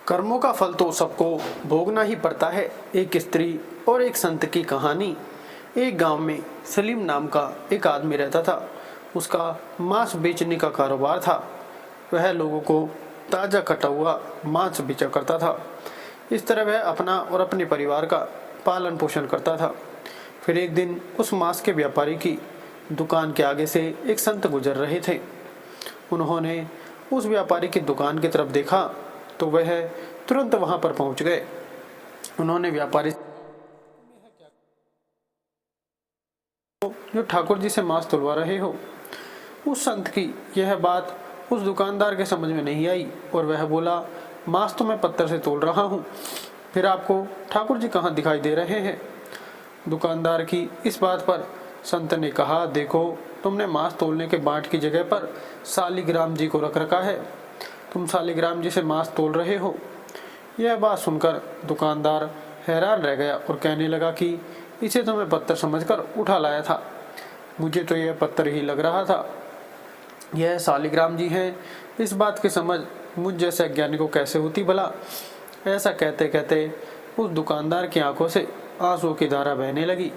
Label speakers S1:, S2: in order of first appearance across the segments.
S1: कर्मों का फल तो सबको भोगना ही पड़ता है। एक स्त्री और एक संत की कहानी। एक गांव में सलीम नाम का एक आदमी रहता था। उसका मांस बेचने का कारोबार था। वह लोगों को ताज़ा कटा हुआ मांस बेचा करता था। इस तरह वह अपना और अपने परिवार का पालन पोषण करता था। फिर एक दिन उस मांस के व्यापारी की दुकान के आगे से एक संत गुजर रहे थे। उन्होंने उस व्यापारी की दुकान की तरफ देखा तो वह तुरंत वहां पर पहुंच गए। उन्होंने व्यापारी जो ठाकुर जी से मांस तुलवा रहे हो। उस संत की यह बात उस दुकानदार के समझ में नहीं आई और वह बोला, मांस तो मैं पत्थर से तोल रहा हूँ, फिर आपको ठाकुर जी कहाँ दिखाई दे रहे हैं। दुकानदार की इस बात पर संत ने कहा, देखो तुमने मांस तोलने के बाट की जगह पर शालिग्राम जी को रख रखा है। तुम शालिग्राम जी से मांस तोल रहे हो। यह बात सुनकर दुकानदार हैरान रह गया और कहने लगा कि इसे तो मैं पत्थर समझकर उठा लाया था, मुझे तो यह पत्थर ही लग रहा था। यह शालिग्राम जी हैं, इस बात की समझ मुझ जैसे अज्ञानी को कैसे होती भला। ऐसा कहते कहते उस दुकानदार की आंखों से आंसू की धारा बहने लगी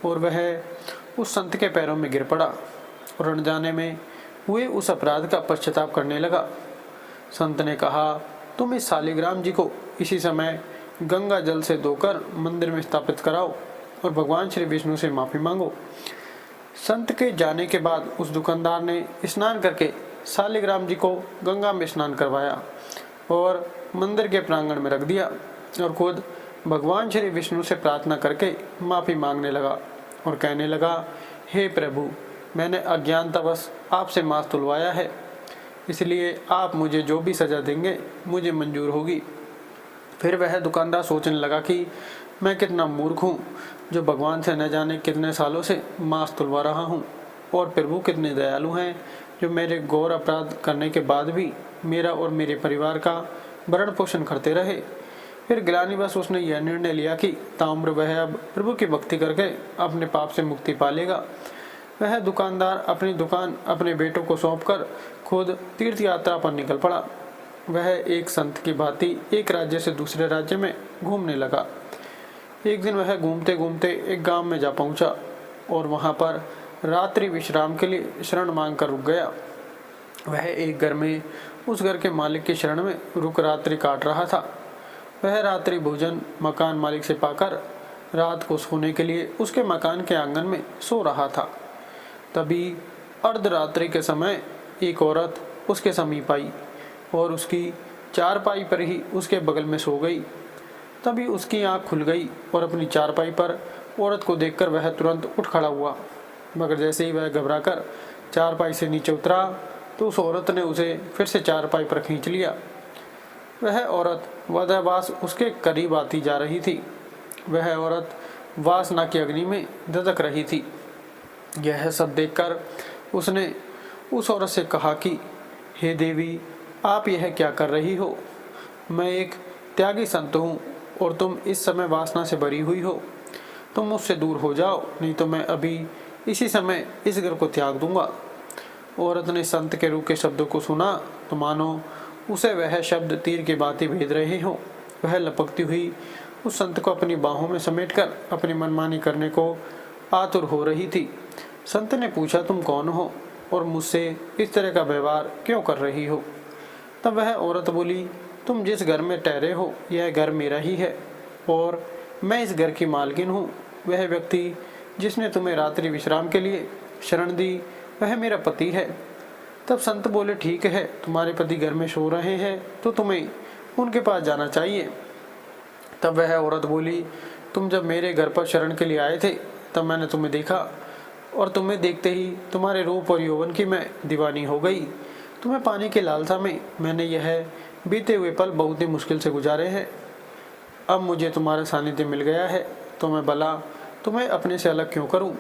S1: और वह उस संत के पैरों में गिर पड़ा और अनजाने में हुए उस अपराध का पश्चाताप करने लगा। संत ने कहा, तुम इस शालिग्राम जी को इसी समय गंगा जल से धोकर मंदिर में स्थापित कराओ और भगवान श्री विष्णु से माफी मांगो। संत के जाने के बाद उस दुकानदार ने स्नान करके शालिग्राम जी को गंगा में स्नान करवाया और मंदिर के प्रांगण में रख दिया और खुद भगवान श्री विष्णु से प्रार्थना करके माफी मांगने लगा और कहने लगा, हे प्रभु, मैंने अज्ञानतावश आपसे मांस तुलवाया है, इसलिए आप मुझे जो भी सजा देंगे मुझे मंजूर होगी। फिर वह दुकानदार सोचने लगा कि मैं कितना मूर्ख हूँ जो भगवान से न जाने कितने सालों से मांस तुलवा रहा हूँ, और प्रभु कितने दयालु हैं जो मेरे घोर अपराध करने के बाद भी मेरा और मेरे परिवार का भरण पोषण करते रहे। फिर ग्लानिवश उसने यह निर्णय लिया कि ताम्र वह अब प्रभु की भक्ति करके अपने पाप से मुक्ति पालेगा। वह दुकानदार अपनी दुकान अपने बेटों को सौंपकर खुद तीर्थ यात्रा पर निकल पड़ा। वह एक संत की भांति एक राज्य से दूसरे राज्य में घूमने लगा। एक दिन वह घूमते घूमते एक गांव में जा पहुंचा और वहां पर रात्रि विश्राम के लिए शरण मांगकर रुक गया। वह एक घर में उस घर के मालिक की शरण में रुक रात्रि काट रहा था। वह रात्रि भोजन मकान मालिक से पाकर रात को सोने के लिए उसके मकान के आंगन में सो रहा था। तभी अर्धरात्रि के समय एक औरत उसके समीप आई और उसकी चारपाई पर ही उसके बगल में सो गई। तभी उसकी आंख खुल गई और अपनी चारपाई पर औरत को देखकर वह तुरंत उठ खड़ा हुआ, मगर जैसे ही वह घबराकर चारपाई से नीचे उतरा तो उस औरत ने उसे फिर से चारपाई पर खींच लिया। वह औरत वधवास उसके करीब आती जा रही थी। वह औरत वासना की अग्नि में धधक रही थी। यह सब देखकर उसने उस औरत से कहा कि हे देवी, आप यह क्या कर रही हो? मैं एक त्यागी संत हूँ और तुम इस समय वासना से भरी हुई हो। तुम मुझसे दूर हो जाओ, नहीं तो मैं अभी इसी समय इस घर को त्याग दूंगा। औरत ने संत के रूखे शब्दों को सुना तो मानो उसे वह शब्द तीर की भांति भेद रहे हो। वह लपकती हुई उस संत को अपनी बाहों में समेटकर अपनी मनमानी करने को आतुर हो रही थी। संत ने पूछा, तुम कौन हो और मुझसे इस तरह का व्यवहार क्यों कर रही हो? तब वह औरत बोली, तुम जिस घर में ठहरे हो यह घर मेरा ही है और मैं इस घर की मालकिन हूँ। वह व्यक्ति जिसने तुम्हें रात्रि विश्राम के लिए शरण दी वह मेरा पति है। तब संत बोले, ठीक है, तुम्हारे पति घर में सो रहे हैं तो तुम्हें उनके पास जाना चाहिए। तब वह औरत बोली, तुम जब मेरे घर पर शरण के लिए आए थे तब मैंने तुम्हें देखा और तुम्हें देखते ही तुम्हारे रूप और यौवन की मैं दीवानी हो गई। तुम्हें पाने की लालसा में मैंने यह बीते हुए पल बहुत ही मुश्किल से गुजारे हैं। अब मुझे तुम्हारा सानिध्य मिल गया है तो मैं भला तुम्हें अपने से अलग क्यों करूं?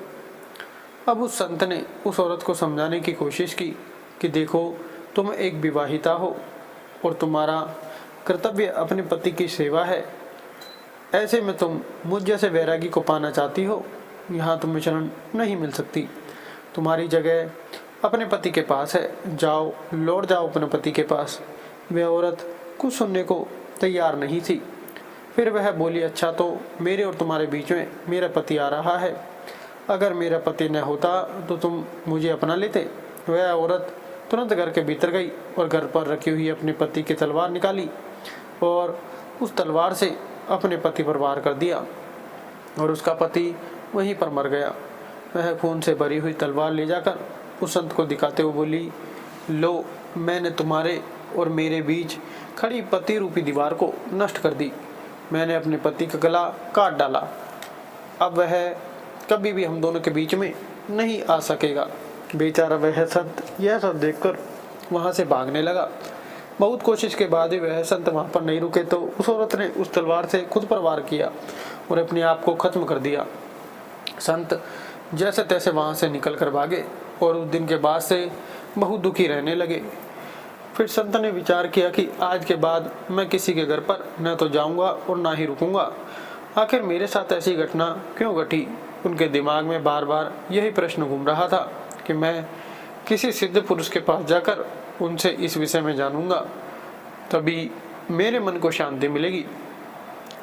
S1: अब उस संत ने उस औरत को समझाने की कोशिश की कि देखो, तुम एक विवाहिता हो और तुम्हारा कर्तव्य अपने पति की सेवा है। ऐसे में तुम मुझ जैसे वैरागी को पाना चाहती हो, यहाँ तुम्हें शरण नहीं मिल सकती। तुम्हारी जगह अपने पति के पास है, जाओ, लौट जाओ अपने पति के पास। वह औरत कुछ सुनने को तैयार नहीं थी। फिर वह बोली, अच्छा तो मेरे और तुम्हारे बीच में मेरा पति आ रहा है। अगर मेरा पति न होता तो तुम मुझे अपना लेते। वह औरत तुरंत घर के भीतर गई और घर पर रखी हुई अपने पति की तलवार निकाली और उस तलवार से अपने पति पर वार कर दिया और उसका पति वहीं पर मर गया। वह खून से भरी हुई तलवार ले जाकर उस संत को दिखाते हुए बोली, लो, मैंने तुम्हारे और मेरे बीच खड़ी पति रूपी दीवार को नष्ट कर दी। मैंने अपने पति का गला काट डाला। अब वह कभी भी हम दोनों के बीच में नहीं आ सकेगा। बेचारा वह संत यह सब देखकर वहाँ से भागने लगा। बहुत कोशिश के बाद भी वह संत वहाँ पर नहीं रुके तो उस औरत ने उस तलवार से खुद पर वार किया और अपने आप को खत्म कर दिया। संत जैसे तैसे वहाँ से निकल कर भागे और उस दिन के बाद से बहुत दुखी रहने लगे। फिर संत ने विचार किया कि आज के बाद मैं किसी के घर पर न तो जाऊंगा और ना ही रुकूंगा। आखिर मेरे साथ ऐसी घटना क्यों घटी? उनके दिमाग में बार बार यही प्रश्न घूम रहा था कि मैं किसी सिद्ध पुरुष के पास जाकर उनसे इस विषय में जानूंगा, तभी मेरे मन को शांति मिलेगी।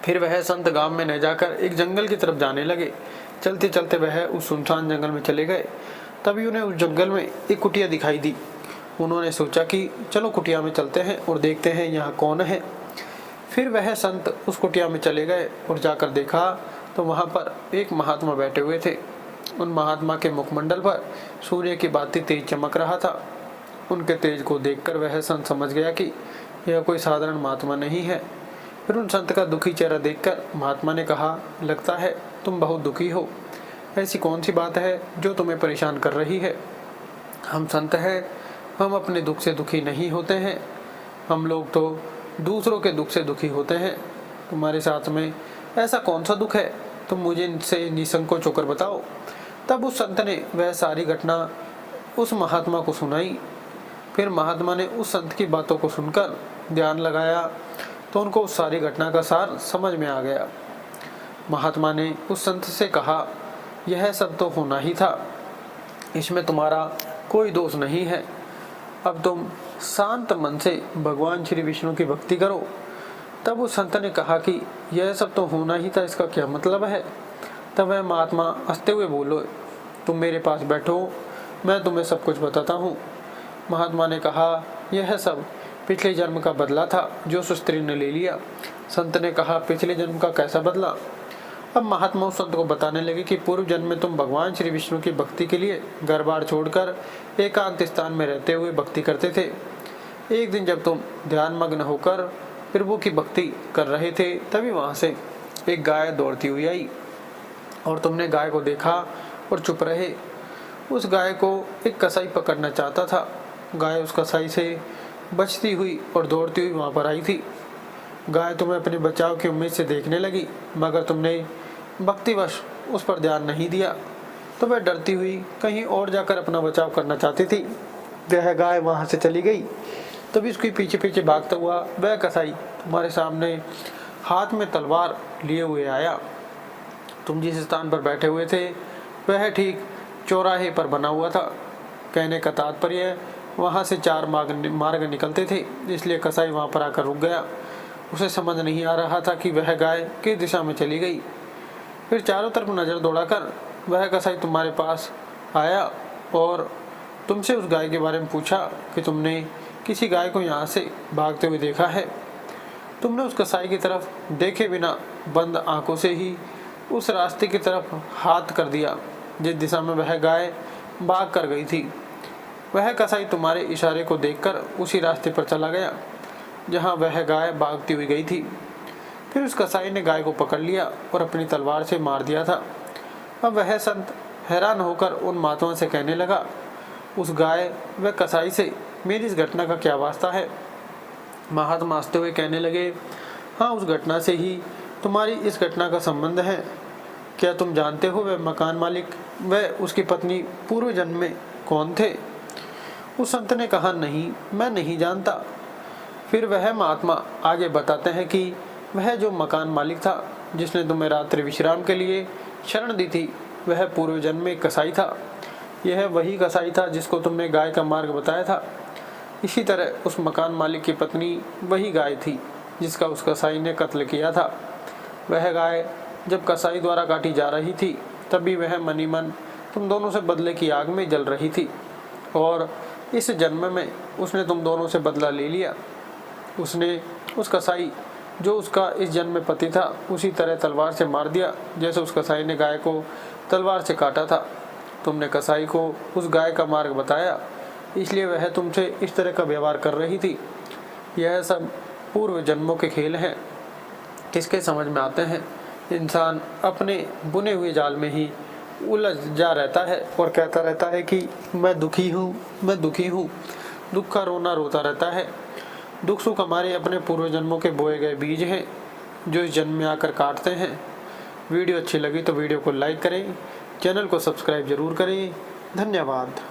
S1: फिर वह संत गांव में न जाकर एक जंगल की तरफ जाने लगे। चलते चलते वह उस सुनसान जंगल में चले गए। तभी उन्हें उस जंगल में एक कुटिया दिखाई दी। उन्होंने सोचा कि चलो कुटिया में चलते हैं और देखते हैं यहाँ कौन है। फिर वह संत उस कुटिया में चले गए और जाकर देखा तो वहाँ पर एक महात्मा बैठे हुए थे। उन महात्मा के मुखमंडल पर सूर्य की भांति तेज चमक रहा था। उनके तेज को देखकर वह संत समझ गया कि यह कोई साधारण महात्मा नहीं है। फिर उन संत का दुखी चेहरा देखकर महात्मा ने कहा, लगता है तुम बहुत दुखी हो। ऐसी कौन सी बात है जो तुम्हें परेशान कर रही है? हम संत हैं, हम अपने दुख से दुखी नहीं होते हैं। हम लोग तो दूसरों के दुख से दुखी होते हैं। तुम्हारे साथ में ऐसा कौन सा दुख है? तुम मुझे इनसे निसंकोच होकर बताओ। तब उस संत ने वह सारी घटना उस महात्मा को सुनाई। फिर महात्मा ने उस संत की बातों को सुनकर ध्यान लगाया तो उनको उस सारी घटना का सार समझ में आ गया। महात्मा ने उस संत से कहा, यह सब तो होना ही था, इसमें तुम्हारा कोई दोष नहीं है। अब तुम शांत मन से भगवान श्री विष्णु की भक्ति करो। तब उस संत ने कहा कि यह सब तो होना ही था, इसका क्या मतलब है? तब वह महात्मा हंसते हुए बोलो, तुम मेरे पास बैठो, मैं तुम्हें सब कुछ बताता हूँ। महात्मा ने कहा, यह सब पिछले जन्म का बदला था जो उस स्त्री ने ले लिया। संत ने कहा, पिछले जन्म का कैसा बदला? अब महात्मा उस संत को बताने लगे कि पूर्व जन्म में तुम भगवान श्री विष्णु की भक्ति के लिए घर बार छोड़कर एकांत स्थान में रहते हुए भक्ति करते थे। एक दिन जब तुम ध्यान मग्न होकर प्रभु की भक्ति कर रहे थे तभी वहां से एक गाय दौड़ती हुई आई और तुमने गाय को देखा और चुप रहे। उस गाय को एक कसाई पकड़ना चाहता था। गाय उस कसाई से बचती हुई और दौड़ती हुई वहां पर आई थी। गाय तुम्हें अपने बचाव की उम्मीद से देखने लगी, मगर तुमने भक्तिवश उस पर ध्यान नहीं दिया तो वह डरती हुई कहीं और जाकर अपना बचाव करना चाहती थी। वह गाय वहां से चली गई। तभी उसके पीछे पीछे भागता हुआ वह कसाई तुम्हारे सामने हाथ में तलवार लिए हुए आया। तुम जिस स्थान पर बैठे हुए थे वह ठीक चौराहे पर बना हुआ था। कहने का तात्पर्य, वहाँ से 4 मार्ग निकलते थे, इसलिए कसाई वहाँ पर आकर रुक गया। उसे समझ नहीं आ रहा था कि वह गाय किस दिशा में चली गई। फिर चारों तरफ नज़र दौड़ाकर वह कसाई तुम्हारे पास आया और तुमसे उस गाय के बारे में पूछा कि तुमने किसी गाय को यहाँ से भागते हुए देखा है। तुमने उस कसाई की तरफ देखे बिना बंद आंखों से ही उस रास्ते की तरफ हाथ कर दिया जिस दिशा में वह गाय भाग कर गई थी। वह कसाई तुम्हारे इशारे को देखकर उसी रास्ते पर चला गया जहाँ वह गाय भागती हुई गई थी। फिर उस कसाई ने गाय को पकड़ लिया और अपनी तलवार से मार दिया था। अब वह संत हैरान होकर उन महात्मा से कहने लगा, उस गाय व कसाई से मेरी इस घटना का क्या वास्ता है? महात्मा हंसते हुए कहने लगे, हाँ, उस घटना से ही तुम्हारी इस घटना का संबंध है। क्या तुम जानते हो वह मकान मालिक व उसकी पत्नी पूर्व जन्म में कौन थे? उस संत ने कहा, नहीं, मैं नहीं जानता। फिर वह महात्मा आगे बताते हैं कि वह जो मकान मालिक था जिसने तुम्हें रात्रि विश्राम के लिए शरण दी थी वह पूर्व जन्म में कसाई था। यह वही कसाई था जिसको तुमने गाय का मार्ग बताया था। इसी तरह उस मकान मालिक की पत्नी वही गाय थी। जिसका उस कसाई ने कत्ल किया था। वह गाय जब कसाई द्वारा काटी जा रही थी तभी वह मनी मन तुम दोनों से बदले की आग में जल रही थी और इस जन्म में उसने तुम दोनों से बदला ले लिया। उसने उस कसाई जो उसका इस जन्म में पति था उसी तरह तलवार से मार दिया जैसे उस कसाई ने गाय को तलवार से काटा था। तुमने कसाई को उस गाय का मार्ग बताया, इसलिए वह तुमसे इस तरह का व्यवहार कर रही थी। यह सब पूर्व जन्मों के खेल हैं। किसके समझ में आते हैं? इंसान अपने बुने हुए जाल में ही उलझ जा रहता है और कहता रहता है कि मैं दुखी हूँ, मैं दुखी हूँ। दुख का रोना रोता रहता है। दुख सुख हमारे अपने पूर्व जन्मों के बोए गए बीज हैं जो इस जन्म में आकर काटते हैं। वीडियो अच्छी लगी तो वीडियो को लाइक करें, चैनल को सब्सक्राइब जरूर करें। धन्यवाद।